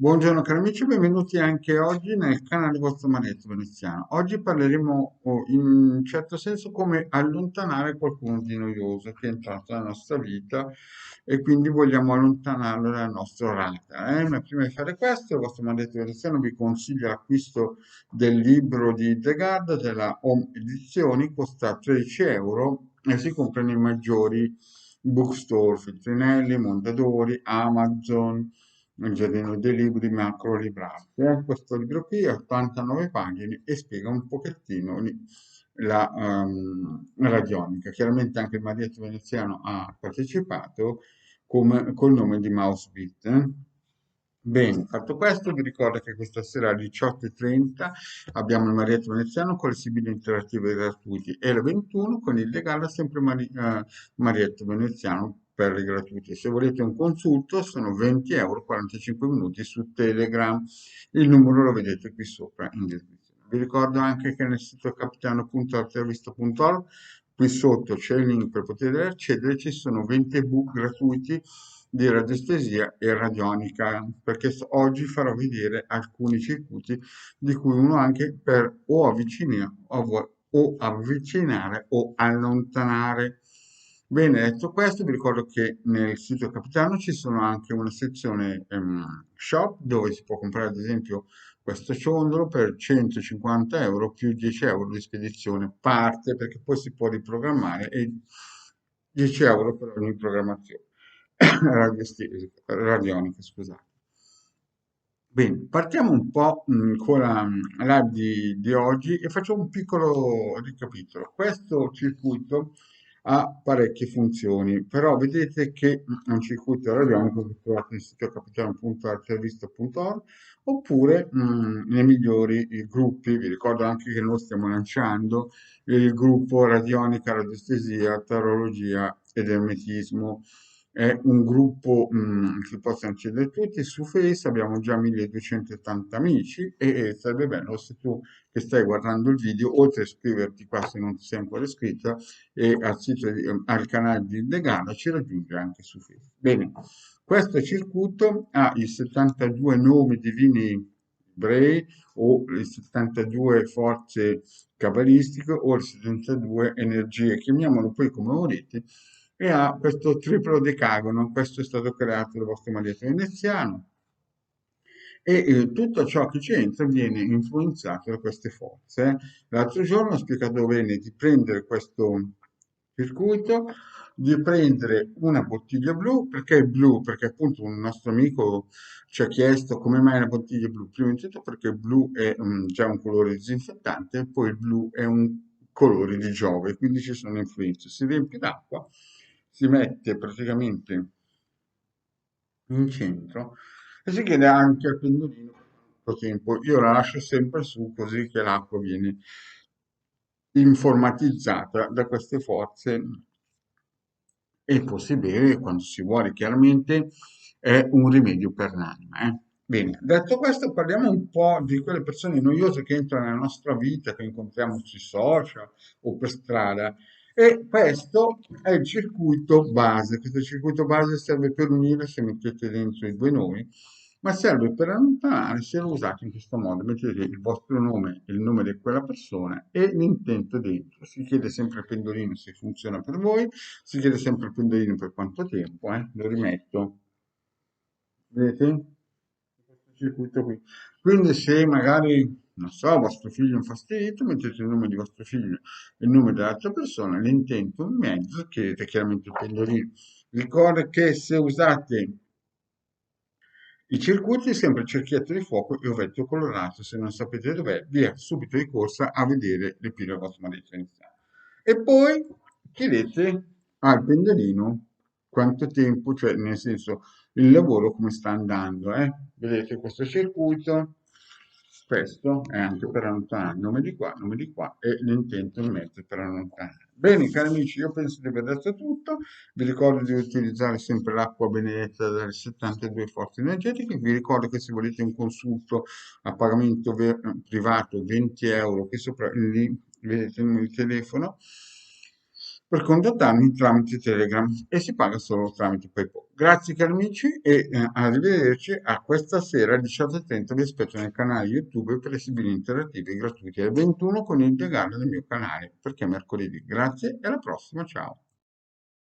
Buongiorno cari amici, benvenuti anche oggi nel canale vostro Maretto Veneziano. Oggi parleremo in un certo senso come allontanare qualcuno di noioso che è entrato nella nostra vita e quindi vogliamo allontanarlo dal nostro radar. Ma prima di fare questo, il vostro Maretto Veneziano vi consiglia l'acquisto del libro di The Guard della Home Edizioni, costa 13 euro e si compra nei maggiori bookstore, Feltrinelli, Mondadori, Amazon, il Giardino dei Libri, Macro Librarte. Questo libro qui ha 89 pagine e spiega un pochettino la radionica. Chiaramente anche il Marietto Veneziano ha partecipato col nome di Mousebit. Bene, fatto questo, vi ricordo che questa sera alle 18:30 abbiamo il Marietto Veneziano con le sibille interattive gratuiti e alle 21 con il legale sempre Marietto Veneziano per i gratuiti. Se volete un consulto sono 20 euro, 45 minuti su Telegram. Il numero lo vedete qui sopra in descrizione. Vi ricordo anche che nel sito capitano.artervista.org qui sotto c'è il link per poter accedere, ci sono 20 ebook gratuiti di radiestesia e radionica, perché oggi farò vedere alcuni circuiti di cui uno anche per o avvicinare o allontanare. Bene, detto questo, vi ricordo che nel sito Capitano ci sono anche una sezione shop dove si può comprare ad esempio questo ciondolo per 150 euro più 10 euro di spedizione parte perché poi si può riprogrammare e 10 euro per ogni programmazione radionica, scusate. Bene, partiamo un po' con la live di oggi e facciamo un piccolo ricapitolo. Questo circuito ha parecchie funzioni, però vedete che è un circuito radionico che trovate nel sito capitano.artervista.org oppure nei migliori gruppi. Vi ricordo anche che noi stiamo lanciando il gruppo Radionica, Radiestesia, Tarologia ed Ermetismo. È un gruppo che possono accedere tutti su Face, abbiamo già 1280 amici e sarebbe bello se tu che stai guardando il video, oltre a iscriverti qua se non ti sei ancora iscritto e al canale di The Gala, ci raggiunge anche su Facebook. Bene, questo circuito ha i 72 nomi divini ebrei o le 72 forze cabalistiche o le 72 energie, chiamiamolo poi come volete, e ha questo triplo decagono. Questo è stato creato dal vostro Marietto Veneziano e tutto ciò che c'entra viene influenzato da queste forze. L'altro giorno ho spiegato bene di prendere questo circuito, di prendere una bottiglia blu, perché è blu? Perché appunto un nostro amico ci ha chiesto come mai la bottiglia blu. Prima di tutto perché il blu è già un colore disinfettante, e poi il blu è un colore di Giove, quindi ci sono influenze. Si riempie d'acqua, si mette praticamente in centro e si chiede anche al pendolino per quanto tempo. Io la lascio sempre su così che l'acqua viene informatizzata da queste forze e poi si beve quando si vuole, chiaramente è un rimedio per l'anima. Bene, detto questo, parliamo un po' di quelle persone noiose che entrano nella nostra vita, che incontriamo sui social o per strada. E questo è il circuito base. Questo circuito base serve per unire se mettete dentro i due nomi, ma serve per allontanare se lo usate in questo modo. Mettete il vostro nome e il nome di quella persona e l'intento dentro. Si chiede sempre al pendolino se funziona per voi, si chiede sempre al pendolino per quanto tempo, Lo rimetto. Vedete? Questo circuito qui. Quindi se magari, non so, vostro figlio è infastidito, mettete il nome di vostro figlio e il nome dell'altra persona, l'intento in mezzo, chiedete chiaramente il pendolino. Ricorda che se usate i circuiti, sempre il cerchietto di fuoco e ovetto colorato, se non sapete dov'è, via subito di corsa a vedere le pile del vostro marito iniziale. E poi chiedete al pendolino quanto tempo, cioè nel senso il lavoro come sta andando. Vedete questo circuito, questo è anche per allontanare nome di qua e l'intento in mezzo per allontanare. Bene, cari amici, io penso di aver detto tutto. Vi ricordo di utilizzare sempre l'acqua benedetta dalle 72 forze energetiche. Vi ricordo che se volete un consulto a pagamento privato 20 euro, qui sopra lì vedete il numero di telefono. per contattarmi tramite Telegram e si paga solo tramite PayPal. Grazie cari amici e arrivederci a questa sera alle 18:30 vi aspetto nel canale YouTube Flessibili Interattivi gratuiti alle 21 con il legale del mio canale perché è mercoledì. Grazie e alla prossima, ciao.